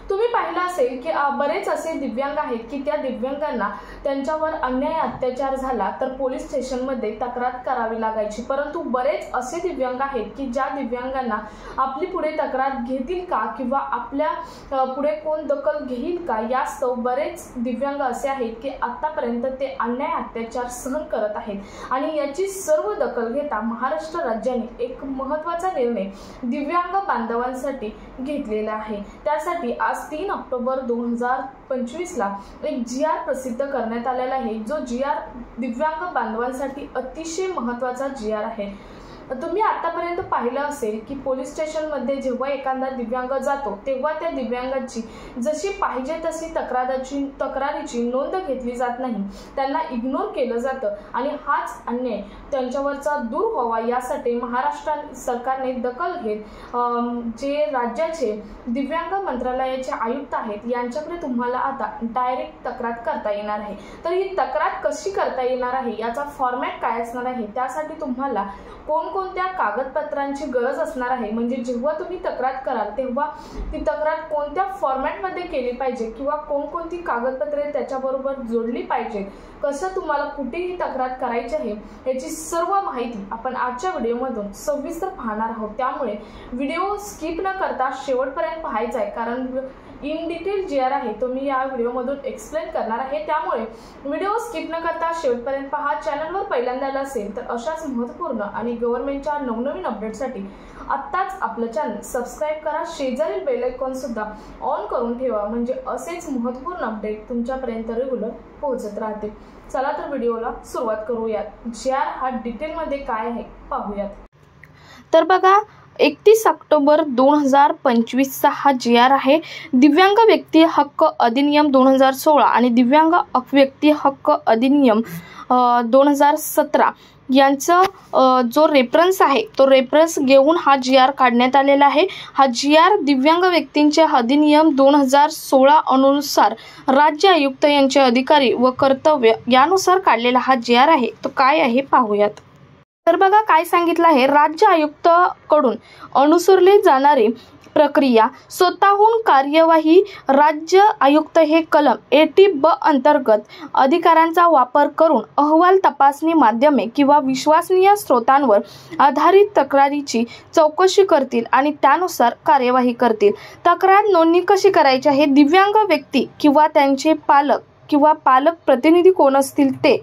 तुम्ही पाहिलं असेल की बरेच असे दिव्यांग आहेत की त्या दिव्यांगांना त्यांच्यावर अन्याय अत्याचार झाला तर पोलीस स्टेशनमध्ये तक्रार करावी लागायची, परंतु बरेच असे दिव्यांग आहेत की ज्या दिव्यांगांना आपली पुढे तक्रार घेतील का किंवा आपल्या पुढे कोण दखल घेईल का यास्तव बरेच दिव्यांग असे आहेत की आतापर्यंत ते अन्याय अत्याचार सहन करत आहेत आणि याची सर्व दखल घेता महाराष्ट्र राज्याने एक महत्त्वाचा निर्णय दिव्यांग बांधवांसाठी घेतलेला आहे। त्यासाठी आज 3 ऑक्टोबर 2025 ला एक GR प्रसिद्ध करण्यात आलेला आहे, जो GR दिव्यांग बांधवांसाठी अतिशय महत्त्वाचा GR आहे। तुम्ही आतापर्यंत पाहिलं असेल की पोलीस स्टेशनमध्ये जेव्हा एखादा दिव्यांग जातो तेव्हा त्या दिव्यांगाची जशी पाहिजे तशी तक्रारीची नोंद घेतली जात नाही, त्यांना इग्नोर केलं जातं आणि हाच अन्याय त्यांच्यावरचा दूर व्हावा यासाठी महाराष्ट्र सरकारने दखल घेत जे राज्याचे दिव्यांग मंत्रालयाचे आयुक्त आहेत यांच्याकडे तुम्हाला आता डायरेक्ट तक्रार करता येणार आहे। तर ही तक्रार कशी करता येणार आहे, याचा फॉर्मॅट काय असणार आहे, त्यासाठी तुम्हाला कोणकोणत्या कागदपत्रांची गरज असणार आहे, म्हणजे जेव्हा तुम्ही तक्रार कराल तेव्हा ती तक्रार कोणत्या फॉर्मॅटमध्ये केली पाहिजे किंवा कोणकोणती कागदपत्रे त्याच्याबरोबर जोडली पाहिजे, कसं तुम्हाला कुठेही तक्रार करायची आहे याची सर्व माहिती आपण आजच्या व्हिडिओमधून सविस्तर पाहणार आहोत। त्यामुळे व्हिडिओ स्किप न करता शेवटपर्यंत पाहायचा आहे, कारण इन डिटेल GR आहे तो मी या व्हिडिओमधून एक्सप्लेन करणार आहे। त्यामुळे व्हिडिओ स्किप न करता शेवटपर्यंत पहा। चॅनलवर पहिल्यांदा आला असेल तर अशाच महत्त्वपूर्ण आणि गव्हर्नमेंटच्या नवनवीन अपडेटसाठी आत्ताच आपलं चॅनल सबस्क्राइब करा, शेजारील बेल आयकॉन सुद्धा ऑन करून ठेवा, म्हणजे असेच महत्त्वपूर्ण अपडेट तुमच्यापर्यंत रेग्युलर पोहोचत राहते। चला तर व्हिडिओला सुरुवात करूयात। GR हा डिटेलमध्ये काय आहे पाहूयात। तर बघा, 31 ऑक्टोबर 2025 चा हा GR आहे। दिव्यांग व्यक्ती हक्क अधिनियम 2016 आणि दिव्यांग व्यक्ती हक्क अधिनियम 2017 यांचा जो रेफरन्स आहे तो रेफरन्स घेऊन हा GR काढण्यात आलेला आहे। हा GR दिव्यांग व्यक्तींचे अधिनियम 2016 अनुसार राज्य आयुक्त यांचे अधिकारी व कर्तव्य यानुसार काढलेला हा GR आहे। तो काय आहे पाहूयात। तर बघा काय सांगितलं आहे, राज्य आयुक्त कडून अनुसरली जाणारी प्रक्रिया स्वतःहून कार्यवाही। राज्य आयुक्त हे कलम 80B अंतर्गत अधिकारांचा वापर करून अहवाल, तपासणी माध्यमे किंवा विश्वसनीय स्रोतांवर आधारित तक्रारीची चौकशी करतील आणि त्यानुसार कार्यवाही करतील। तक्रार नोंदणी कशी करायची आहे, दिव्यांग व्यक्ती किंवा त्यांचे पालक प्रतिनिधी कोण असतील ते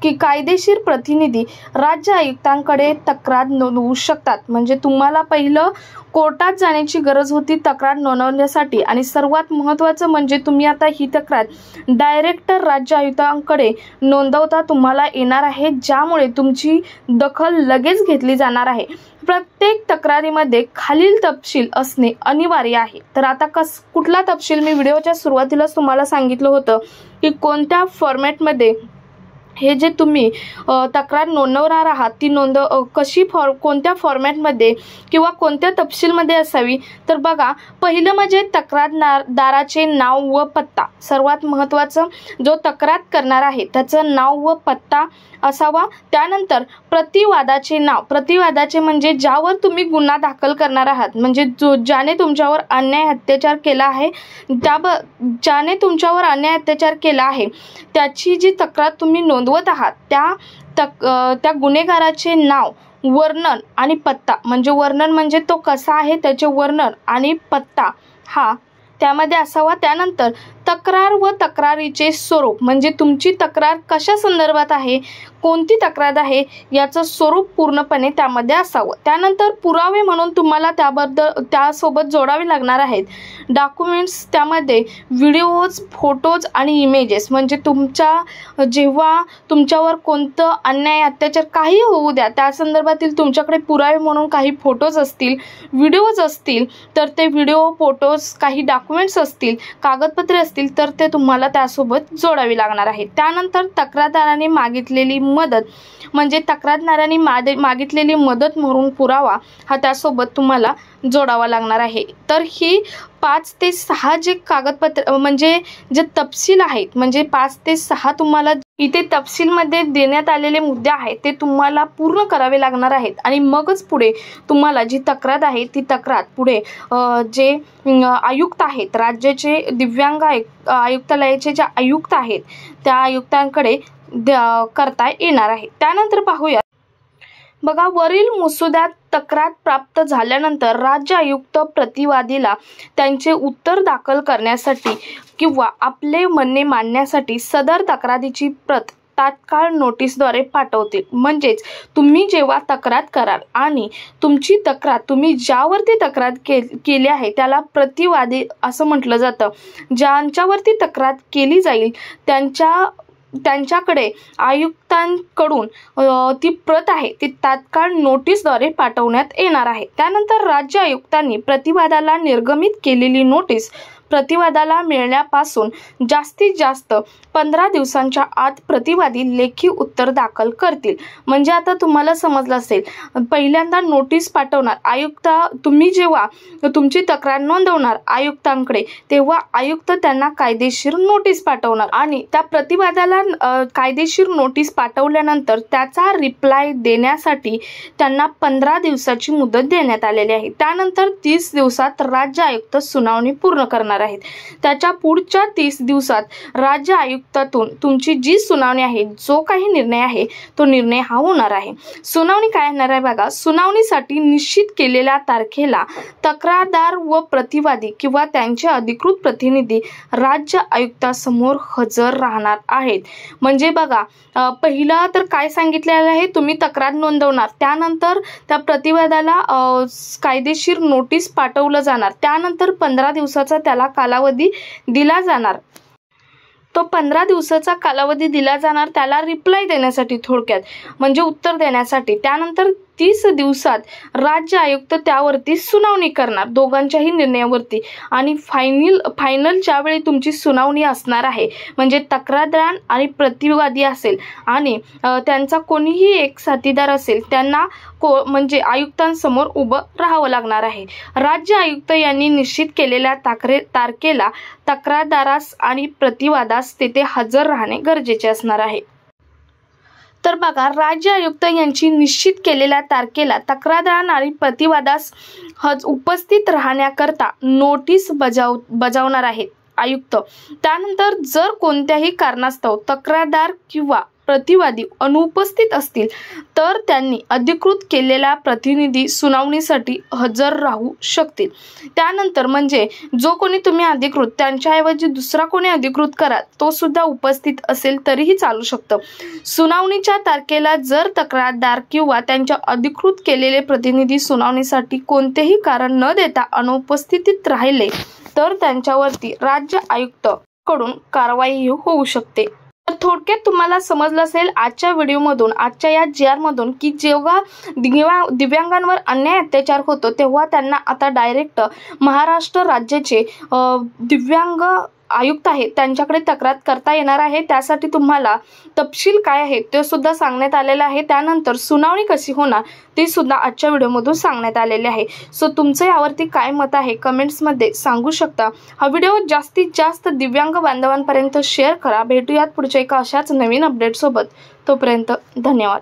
की कायदेशीर प्रतिनिधी राज्य आयुक्तांकडे तक्रार नोंदवू शकतात। म्हणजे तुम्हाला पहिलं कोर्टात जाण्याची गरज होती तक्रार नोंदवण्यासाठी, आणि सर्वात महत्त्वाचं म्हणजे तुम्ही आता ही तक्रार डायरेक्ट राज्य आयुक्तांकडे नोंदवता तुम्हाला येणार आहे, ज्यामुळे तुमची दखल लगेच घेतली जाणार आहे। प्रत्येक तक्रारीमध्ये खालील तपशील असणे अनिवार्य आहे। तर आता कुठला तपशील, मी व्हिडिओच्या सुरुवातीलाच तुम्हाला सांगितलं होतं की कोणत्या फॉर्मॅटमध्ये हे जे तुम्ही तक्रार नोंदवणार आहात ती नोंद कोणत्या फॉर्मॅटमध्ये किंवा कोणत्या तपशीलमध्ये असावी। तर बघा, पहिलं म्हणजे तक्रारदाराचे नाव व पत्ता। सर्वात महत्त्वाचं, जो तक्रार करणार आहे त्याचं नाव व पत्ता असावा। त्यानंतर प्रतिवादाचे नाव, प्रतिवादाचे म्हणजे ज्यावर तुम्ही गुन्हा दाखल करणार आहात, म्हणजे ज्याने तुमच्यावर अन्याय अत्याचार केला आहे, ज्याने तुमच्यावर अन्याय अत्याचार केला आहे त्याची जी तक्रार तुम्ही नोंदवत आहात त्या गुन्हेगाराचे नाव, वर्णन आणि पत्ता। म्हणजे वर्णन म्हणजे तो कसा आहे त्याचे वर्णन आणि पत्ता हा त्यामध्ये असावा। त्यानंतर तक्रार व तक्रारीचे स्वरूप, म्हणजे तुमची तक्रार कशा संदर्भात आहे, कोणती तक्रार आहे याचं स्वरूप पूर्णपणे त्यामध्ये असावं। त्यानंतर पुरावे म्हणून तुम्हाला त्यासोबत जोडावे लागणार आहेत डॉक्युमेंट्स, त्यामध्ये व्हिडिओज, फोटोज आणि इमेजेस। म्हणजे जेव्हा तुमच्यावर कोणतं अन्याय अत्याचार काही होऊ द्या त्या संदर्भातील तुमच्याकडे पुरावे म्हणून काही फोटोज असतील, व्हिडिओज असतील, तर ते व्हिडिओ, फोटोज, काही डॉक्युमेंट्स असतील, कागदपत्रे असतील तर ते तुम्हाला त्यासोबत जोडावी लागणार आहे। त्यानंतर तक्रारदाराने मागितलेली मदत, म्हणजे तक्रारदाराने मागितलेली मदत म्हणून पुरावा हा त्यासोबत तुम्हाला जोडावा लागणार आहे। तर ही 5 ते 6 जे कागदपत्र म्हणजे जे तपशील आहेत, म्हणजे 5 ते 6 तुम्हाला इथे तपशीलमध्ये देण्यात आलेले मुद्दे आहेत ते तुम्हाला पूर्ण करावे लागणार आहेत आणि मगच पुढे तुम्हाला जी तक्रार आहे ती तक्रार पुढे जे आयुक्त आहेत, राज्याचे दिव्यांग आयुक्तालयाचे जे आयुक्त आहेत त्या आयुक्तांकडे करता येणार आहे। त्यानंतर पाहूया बघा, वरील मसुद्यात तक्रार प्राप्त झाल्यानंतर राज्य आयुक्त प्रतिवादीला त्यांचे उत्तर दाखल करण्यासाठी किंवा आपले म्हणणे मांडण्यासाठी सदर तक्रारीची प्रत तात्काळ नोटीसद्वारे पाठवतील। म्हणजेच तुम्ही जेव्हा तक्रार कराल आणि तुमची तक्रार तुम्ही ज्यावरती तक्रार केली आहे त्याला प्रतिवादी असं म्हटलं जातं। ज्यांच्यावरती तक्रार केली जाईल त्यांच्याकडे आयुक्तांकडून ती प्रत आहे ती तात्काळ नोटीसद्वारे पाठवण्यात येणार आहे। त्यानंतर राज्य आयुक्तांनी प्रतिवादाला निर्गमित केलेली नोटीस प्रतिवादाला मिळण्यापासून जास्तीत जास्त 15 दिवसांच्या आत प्रतिवादी लेखी उत्तर दाखल करतील। म्हणजे आता तुम्हाला समजलं असेल, पहिल्यांदा नोटीस पाठवणार आयुक्त, तुम्ही जेव्हा तुमची तक्रार नोंदवणार आयुक्तांकडे तेव्हा आयुक्त त्यांना कायदेशीर नोटीस पाठवणार आणि त्या प्रतिवादाला कायदेशीर नोटीस पाठवल्यानंतर त्याचा रिप्लाय देण्यासाठी त्यांना 15 दिवसाची मुदत देण्यात आलेली आहे। त्यानंतर 30 दिवसात राज्य आयुक्त सुनावणी पूर्ण करणार आहेत। त्याच्या पुढच्या 30 दिवसात राज्य आयुक्तातून तुमची जी सुनावणी आहे, जो काही निर्णय आहे तो निर्णय हा होणार आहे। सुनावणी काय होणार आहे बघा, सुनावणीसाठी निश्चित केलेल्या तारखेला तक्रारदार व प्रतिवादी किंवा त्यांचे अधिकृत प्रतिनिधी राज्य आयुक्तासमोर हजर राहणार आहेत। म्हणजे बघा, पहिला तर काय सांगितलेलं आहे, तुम्ही तक्रार नोंदवणार, त्यानंतर त्या प्रतिवादाला कायदेशीर नोटीस पाठवलं जाणार, त्यानंतर 15 दिवसाचा त्याला कालावधी दिला जाणार। तो 15 दिवसाचा कालावधी दिला जाणार त्याला रिप्लाय देण्यासाठी, थोडक्यात म्हणजे उत्तर देण्यासाठी। त्यानंतर 30 दिवसात राज्य आयुक्त त्यावरती सुनावणी करणार दोघांच्याही निर्णयावरती आणि फायनल ज्यावेळी तुमची सुनावणी असणार आहे, म्हणजे तक्रारदार आणि प्रतिवादी असेल आणि त्यांचा कोणीही एक साथीदार असेल, त्यांना म्हणजे आयुक्तांसमोर उभं राहावं लागणार आहे। राज्य आयुक्त यांनी निश्चित केलेल्या तारखेला तक्रारदारास आणि प्रतिवादास तेथे हजर राहणे गरजेचे असणार आहे। तर बघा, राज्य आयुक्त यांची निश्चित केलेल्या तारखेला तक्रारदार आणि प्रतिवादास उपस्थित राहण्याकरता नोटीस बजावणार आहेत आयुक्त। त्यानंतर जर कोणत्याही कारणास्तव तक्रारदार किंवा प्रतिवादी अनुपस्थित असतील तर त्यांनी अधिकृत केलेला प्रतिनिधी सुनावणीसाठी हजर राहू शकतील। त्यानंतर म्हणजे जो कोणी तुम्ही अधिकृत त्यांच्याऐवजी दुसरा कोणी अधिकृत करा तो सुद्धा उपस्थित असेल तरीही चालू शकतं। सुनावणीच्या तारखेला जर तक्रारदार किंवा त्यांच्या अधिकृत केलेले प्रतिनिधी सुनावणीसाठी कोणतेही कारण न देता अनुपस्थित राहिले तर त्यांच्यावरती राज्य आयुक्त कडून कारवाई होऊ शकते। तर थोडक्यात तुम्हाला समजलं असेल आजच्या व्हिडिओमधून, आजच्या या GR मधून की जेव्हा दिव्यांगांवर अन्याय अत्याचार होतो तेव्हा त्यांना आता डायरेक्ट महाराष्ट्र राज्याचे दिव्यांग आयुक्त आहेत त्यांच्याकडे तक्रार करता येणार आहे। त्यासाठी तुम्हाला तपशील काय आहे ते सुद्धा सांगण्यात आलेलं आहे। त्यानंतर सुनावणी कशी होणार ते सुद्धा आजच्या व्हिडिओमधून सांगण्यात आलेले आहे। सो तुमचं यावरती काय मत आहे कमेंट्समध्ये सांगू शकता। हा व्हिडिओ जास्तीत जास्त दिव्यांग बांधवांपर्यंत शेअर करा। भेटूयात पुढच्या एका अशाच नवीन अपडेट सोबत। तोपर्यंत धन्यवाद।